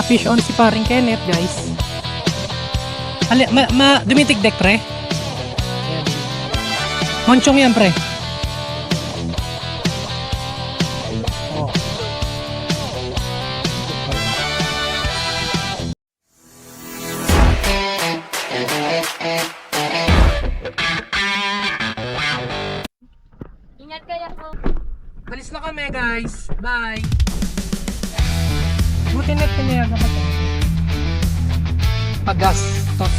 Fish on si paring Kenneth, guys. Dumitig deck, pre. Monchong yan, pre. Oh. Ingat kayo po. Alis na kami, guys. Bye. Buti net ka niya dapat. Pagastos.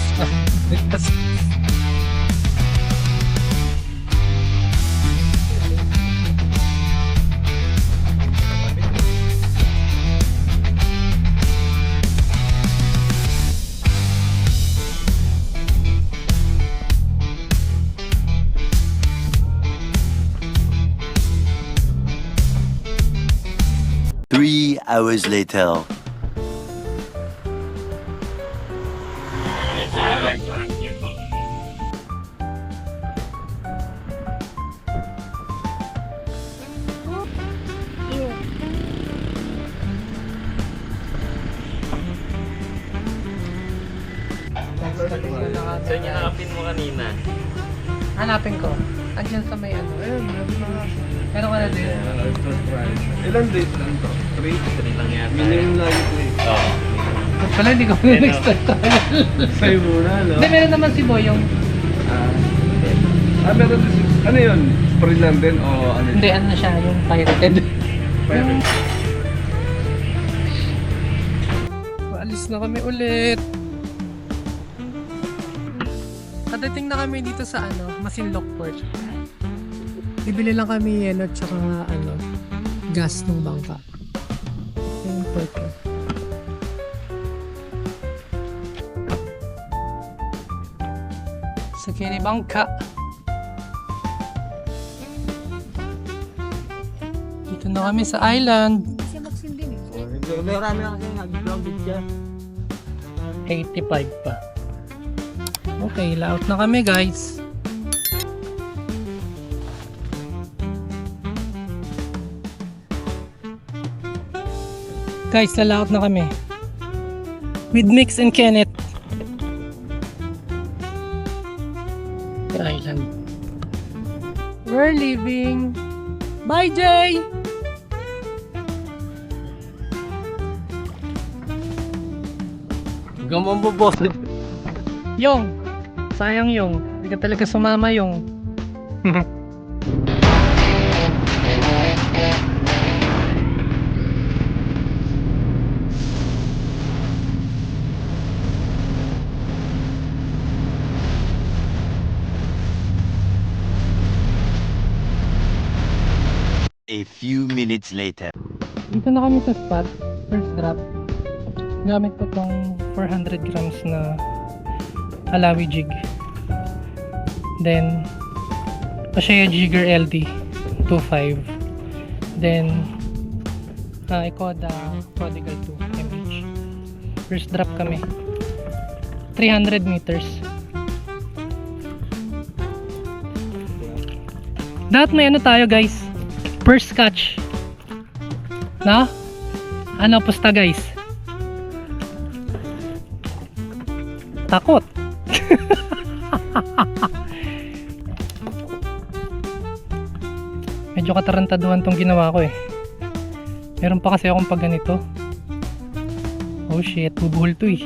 Three hours later. So, hanapin mo kanina. Hanapin ko. Andiyan sa may ano. Meron ka na din. Ilang days lang to? 3? 3 lang yata. Minimum lang ito eh. Oo. Ba't pala hindi ko na-expect tayo? Sa'yo muna, no? Hindi, meron naman si Boyong. Meron din. Ano yun? Free lang din o ano? Hindi, ano na siya, yung pirated. Pirate. Paalis na kami ulit. Kadating na kami dito sa ano, Masinloc Port. Bibili lang kami yelo tsaka ano, gas ng bangka. Ito yung port ko. Sa Kinibangka. Dito na kami sa island. Kasi magsindi eh. Marami na kasi nag-grounded dyan. 85 pa. Okay, layout na kami, guys. Guys, layout na kami. With Mix and Kenneth. The island. We're leaving. Bye, Jay! Hanggang mamboboso. Yung! Sayang yung. Hindi ka talaga sumama yung. A few minutes later. Dito na kami sa spot. First drop. Gamit ko tong 400 grams na Alawi jig. Then Ashaya Jigger LD 25. Then Ikoda Prodigal 2 mH. First drop kami. 300 meters. Dapat may ano tayo, guys. First catch. No? Ano pusta, guys? Takot. Medyo katarantaduhan tong ginawa ko eh. Meron pa kasi akong pag ganito. Oh shit, bubuhol to eh.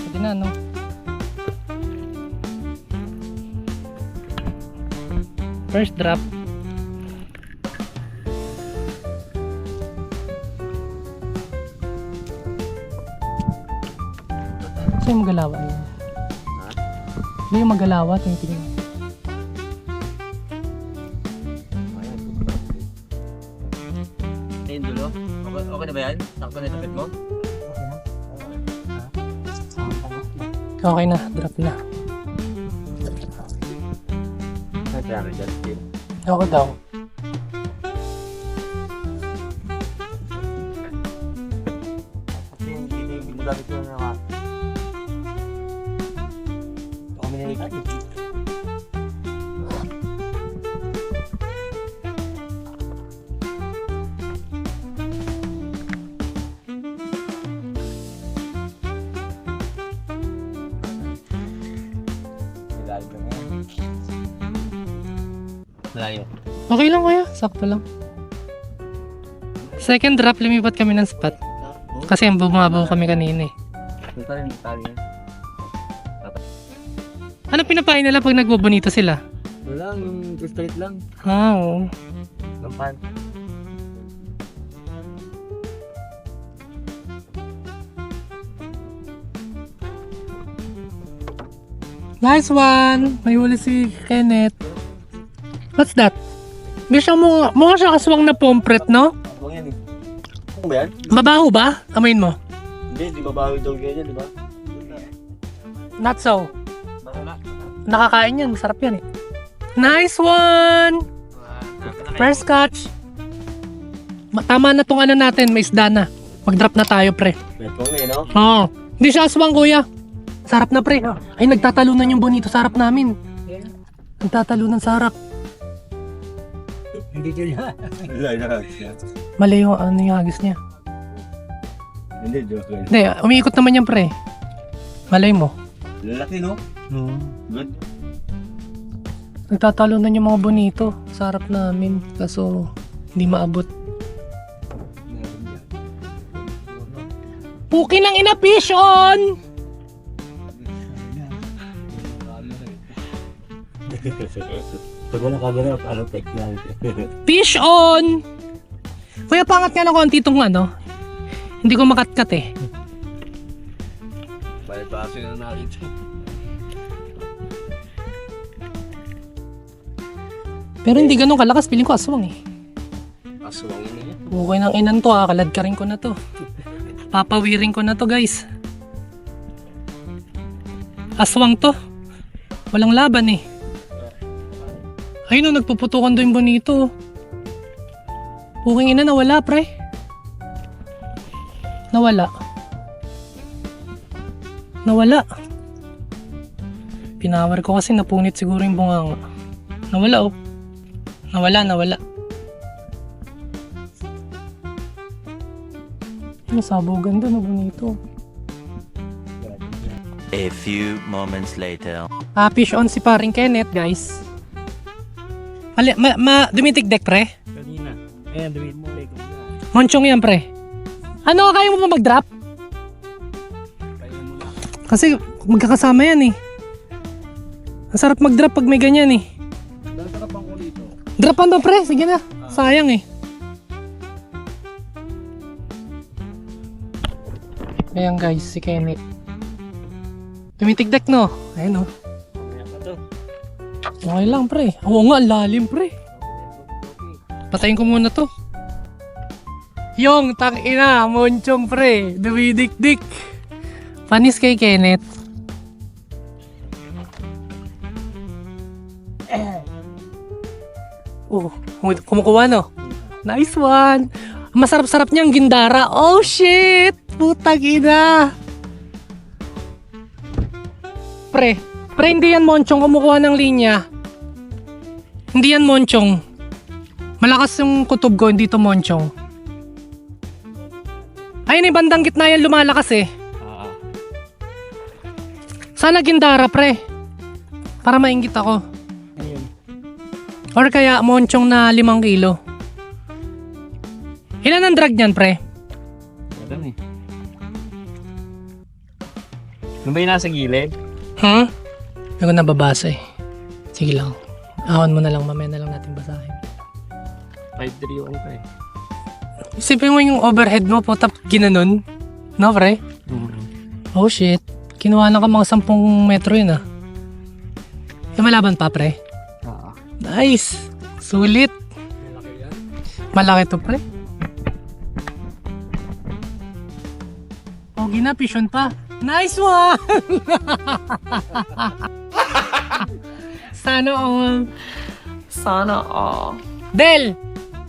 Pwede na, no? First drop. Saan yung magalawa yun? Hindi yung magalawa, tingin. Ayun dulo. Okay na ba yan? Sakto na yung mo? Okay na, drop na. Kaya dyan, Steve. Ako daw. Kasi hindi mo gamit yung mga... Kami na rin. Malayo. Okay lang kuya, sakto lang. Second drop, lumipat kami ng spot. Kasi bumabaw kami kanina eh. Ito pa rin, tali yan. Ano pinapain nila pag nagbubonito sila? Wala, yung straight lang. Ah, oo. Lampan. Nice one! May huli si Kenneth. What's that? Hindi siya mukha siya kaswang na pompret, no? Huwag yan eh. Ano ba yan? Mabaho ba? Amayin mo. Hindi, di babawi daw ganyan, di ba? Not so. Wala. Nakakain yan. Masarap yan eh. Nice one! First catch. Tama na tong ano natin. May isda na. Mag-drop na tayo, pre. Metong eh, no? Oo. Hindi siya aswang, kuya. Sarap na, pre. Ay, nagtatalunan yung bonito sa harap namin. Nagtatalunan sa harap. Hindi ganyan. Wala na. Mali yung ano yung agis niya. Hindi, joke lang. Hindi, umiikot naman yan, pre. Malay mo. Lalaki, no? Good. Nagtatalunan yung mga bonito sa harap namin. Kaso, hindi maabot. Puki ng ina, fish on! Pag wala camera, ano, take lang. Fish on! Kuya, pangat nga ng konti itong ano. Hindi ko makatkat eh. Bypassin na natin ito. Pero hindi ganun kalakas. Piling ko aswang eh. Aswang na yan. Okay ng inan to, kalad ka rin ko na to. Papawirin ko na to, guys. Aswang to. Walang laban eh. Ayun o, nagpuputukan doon yung bonito. Puking ina, nawala, pre. Nawala. Nawala. Pinawar ko kasi napunit siguro yung bunganga. Nawala oh. Nawala. Ano, sabugan doon, bonito. A few moments later. Fish on si paring Kenneth, guys. Dumitik-dek, pre? Kanina. Ayan, dumit mo. Monchong yan, pre. Ano, kaya mo ba mag-drop? Kaya mo lang. Kasi magkakasama yan eh. Ang sarap mag-drop pag may ganyan eh. Dasarapan ko dito. Dropan to, pre. Sige na. Sayang eh. Ayan guys, si Kenneth. Tumitigdek, no? Ayan, no? Okay lang, pre. Oo nga, lalim, pre. Patayin ko muna to. Yung, tangina, monchong, pre. Dumidik-dik. Panis kay Kenneth. Kumukuha, no? Nice one. Masarap-sarap niyang gindara. Oh, shit! Putang ina. Pre, hindi yan monchong kumukuha ng linya. Hindi yan monchong. Malakas yung kutob ko, hindi to monchong. Ayun, bandang gitna yan lumalakas eh. Sana gindara, pre. Para maingit ako. Ayun. Or kaya monchong na 5 kilo. Ilan ang drag niyan, pre? Alam eh. Ano ba yung nasa gilid? Huh? Hindi ko nababasa eh. Sige lang. Awan mo na lang, mamaya na lang natin basahin. 5'3 yung ka eh. Isipin mo yung overhead mo, putap ginanon. No, pre? Oh shit. Kinuha na ka mga 10 metro yun ah. Yung malaban pa, pre? Oo. Nice! Sulit! Malaki yan. Malaki to, pre. Pogi na, pisyon pa. Nice one! Sana all. Sana all. Del!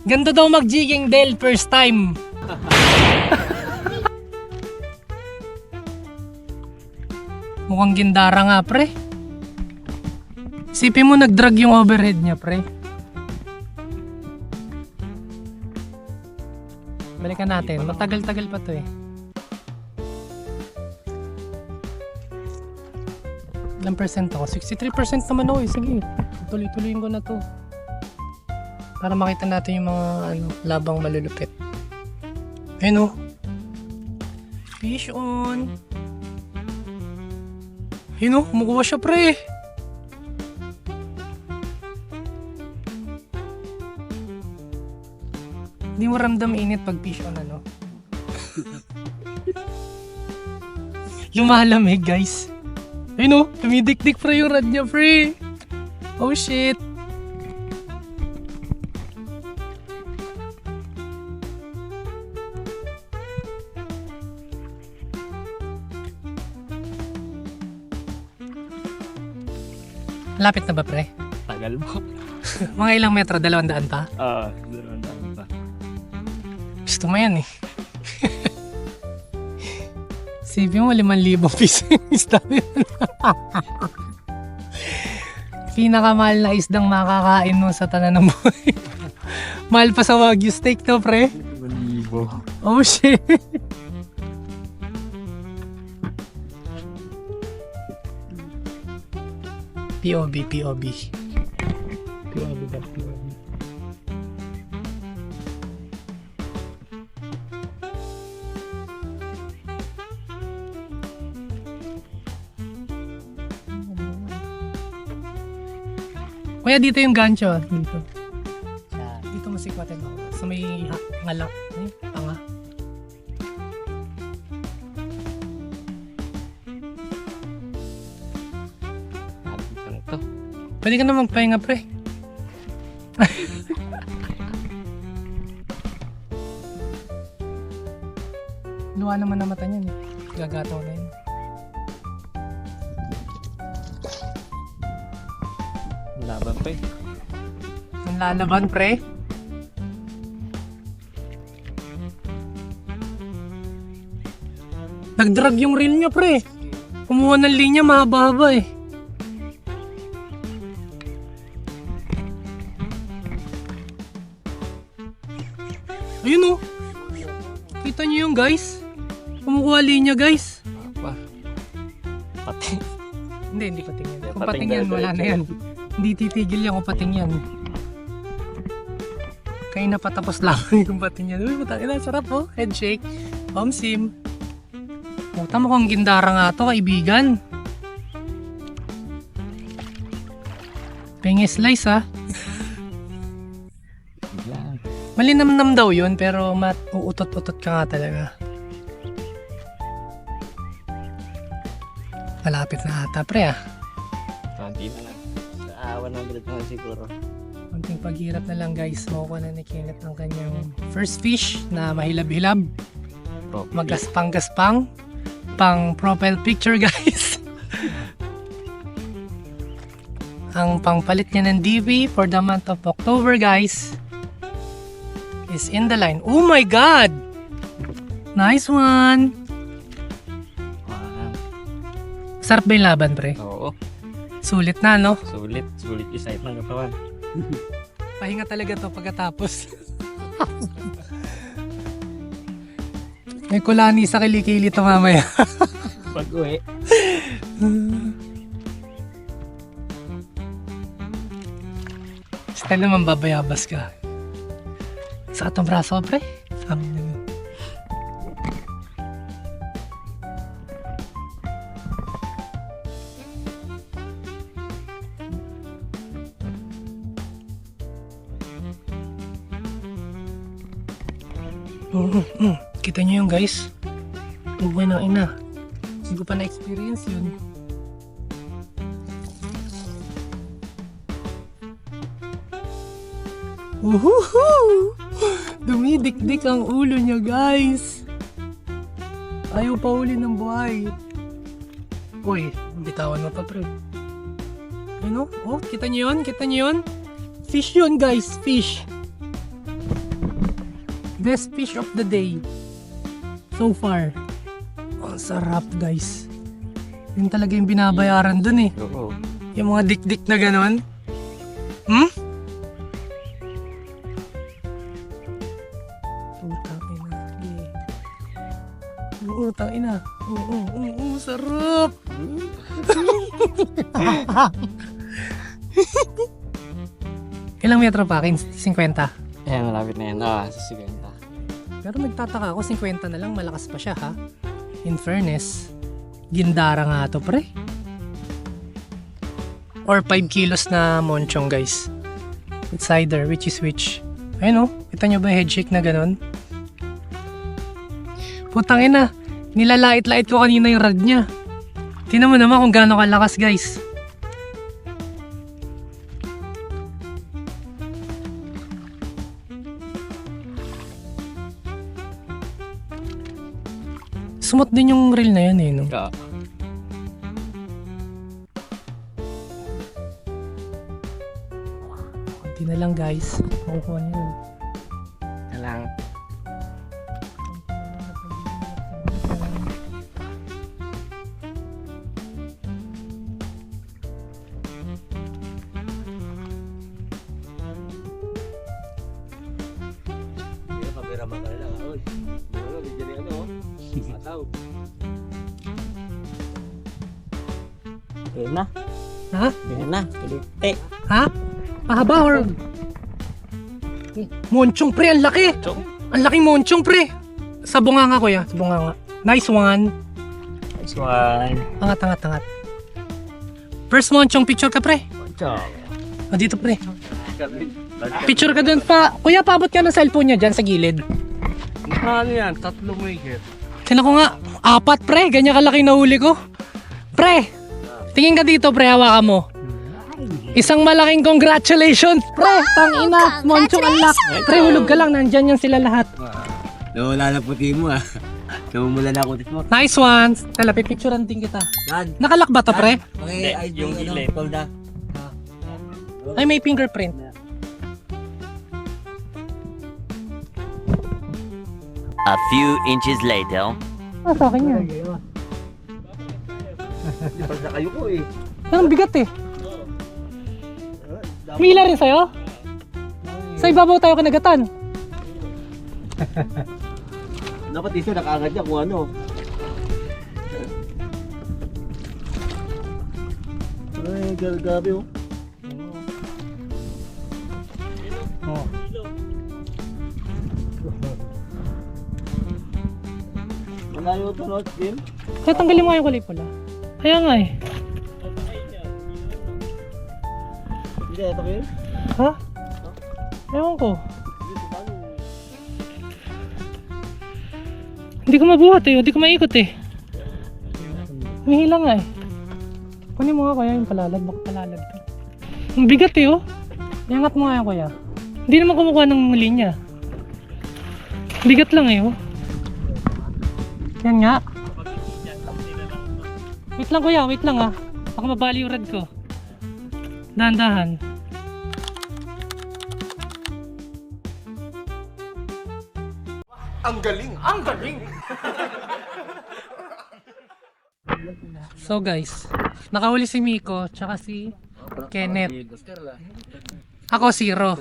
Ganto daw mag-jigging, Del, first time. Mukhang gindara nga, pre. Isipin mo nag-drag yung overhead niya, pre. Balikan natin. Matagal-tagal pa to eh. Ilang percent ako? 63% naman ako eh. Sige. Tuloy-tuloyin ko na to. Para makita natin yung mga labang malulupit. Ayun o. Fish on. Ayun o, kumukuha siya pre. Hindi mo ramdam init pag fish on Lumalamig guys. Ayun o, tumidikdik pre yung rad niya pre. Oh shit. Lapit na ba pre? Tagal mo. Mga ilang metro? 200 pa? Doon pa. Gusto mo yan eh. Sabi mo 5,000 piso yung isda yun. Pinakamahal na isdang makakain mo sa tanan ng buhay. Mahal pa sa Wagyu steak to pre. 1,000. Oh shit. POV. POV ba? POV. Kuya, dito yung gancho. Dito. Dito masikwatin ako. Sa may ngalak. Tanga. Pwede ka na magpahinga, pre. Luha naman na mata niyan eh. Gagataw na yun. Laban pa eh. Ang lalaban, pre. Nag-drag yung reel niya, pre. Kumuha ng linya, mahaba-haba eh. Ayun oh. Kita niyo yung guys. Kumukuha linya, guys. Pati. Hindi pating yan. Kung Pating pating yan, na, wala na diretso. yan. Hindi titigil yan kung pating yan. Kaya napatapos lang yung pating yan. Uy, matangin na, sarap oh. Head shake. Sim. Puta mo kung gindara nga to, kaibigan. Pengi slice ha. Malinamnam daw yun, pero uutot-utot ka nga talaga. Malapit na ata, pre ah. Konti na lang. Sa 100 na siguro. Konting paghirap na lang guys. Makukuha na ni Kenneth ang kanyang first fish na mahilab-hilab. Magaspang-gaspang. Pang profile picture guys. Ang pangpalit niya ng DV for the month of October guys is in the line. Oh my God! Nice one! Sarap ba yung laban, pre? Oo. Sulit na, no? Sulit yung side ng katawan. Pahinga talaga to pagkatapos. May kulani sa kilikili to mamaya. Pag-uwi. Style naman babayabas ka. Sa atong braso, pre. Sabi na yun. Kita nyo yun guys. Buhay ng ina. Hindi ko pa na-experience yun. Uhuhu! Dumidikdik ang ulo niya guys. Ayaw pa uli ng buhay. Uy, bitawan mo pa pre. Ano? Oh, kita nyo yun? Kita nyo yun? Fish yun guys, fish. Best fish of the day. So far. Oh, sarap guys. Yun talaga yung binabayaran dun eh. Oo. Yung mga dik-dik na ganon. Hmm? Utang ina. Utang ina. Sarap. Ilang metro pa? 50. Ayan, malapit na yan. Sisigayin pa. Pero nagtataka ako, 50 na lang, malakas pa siya ha. In fairness, gindara nga to pre. Or 5 kilos na monchong guys. It's either, which is which. Ayun o, kita nyo ba yung head shake na ganun? Putang ina, nilalait-lait ko kanina yung rod niya. Tingnan mo naman kung gaano kalakas guys. Smooth din yung reel na yan eh, no? Oo. Konti na lang guys. Makukuha niyo yun. Lang. Ayan na. Ha? Ayan na. Pilite. Ha? Mahaba or... Monchong pre, ang laki! Ang laking monchong pre! Sa bunganga ko ya, sa bunganga. Nice one! Nice one. Angat. First monchong picture ka pre. Ciao. O dito pre. Picture ka dun pa. Kuya, paabot ka ng cellphone niya dyan sa gilid. Ano yan? 3 higit. Tingnan ko nga, 4 pre, ganyan kalaki nahuli ko. Pre, tingin ka dito pre, hawakan mo. Isang malaking congratulations, pre! Tangina, monchong unlock. Pre, hulog ka lang, nandyan yan sila lahat. Nawala na puti mo ah. Namumula na ako dito mo. Nice one! Tala, pipicturean din kita. Yan. Nakalak ba to, pre? Okay, ay Yung ano, gilid. hold na. Ay, may fingerprint. A few inches later. Ah, sa akin yan. Pag na kayo ko eh. Ang bigat eh. Mila rin sa'yo? Sa ibabaw tayo kinagatan. Dapat dito nakaagad niya kung ano. Ay, gabi oh. Oh. Malayo ito, no, Jim? Kaya tanggalin mo nga yung kulay pula. Kaya nga eh. Hindi, ito kayo? Ha? Ewan ko. Hindi ko mabuhat eh. Hindi ko maikot eh. Humihila nga eh. Kunin mo nga kuya yung palalag. Baka palalag to. Ang bigat eh oh. Iangat mo nga yan kuya. Hindi naman kumukuha ng linya. Bigat lang eh oh. Yan nga. Wait lang kuya, wait lang ah. Baka mabali yung rad ko. Dahan-dahan. Ang galing! Ang galing! So guys, nakahuli si Miko tsaka si Kenneth. Ako 0.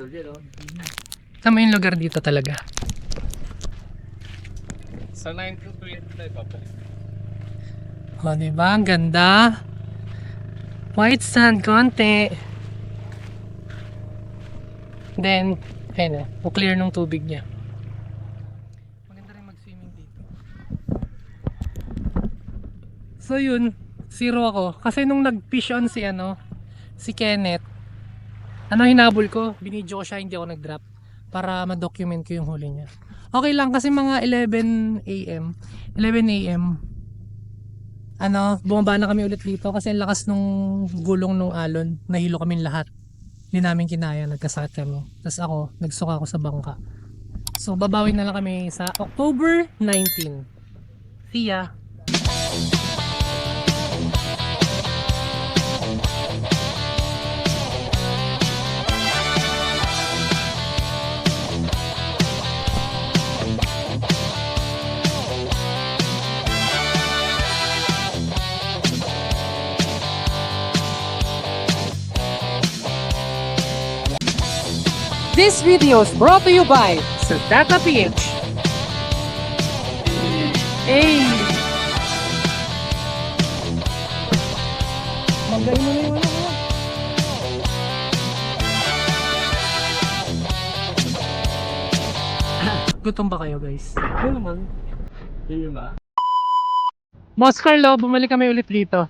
Tama yung lugar dito talaga. Sa 9 to 25 pa po. O diba, ang ganda. White sand konti. Then, ayun na, clear nung tubig niya. Maganda rin mag-swimming dito. So yun, 0 ako. Kasi nung nag-fish on si Kenneth, hinabol ko, binidyo ko siya, hindi ako nag-drop. Para ma-document ko yung huli niya. Okay lang kasi mga 11 AM, bumaba na kami ulit dito kasi ang lakas nung gulong nung alon, nahilo kami lahat. Hindi namin kinaya, nagkasakit kami. Tapos ako, nagsuka ako sa bangka. So babawi na lang kami sa October 19. See ya! This video is brought to you by Sudata PH. Hey! Magaling mo na yung gutom ba kayo, guys? Ano naman? Yun ba? Boss Carlo, bumalik kami ulit dito.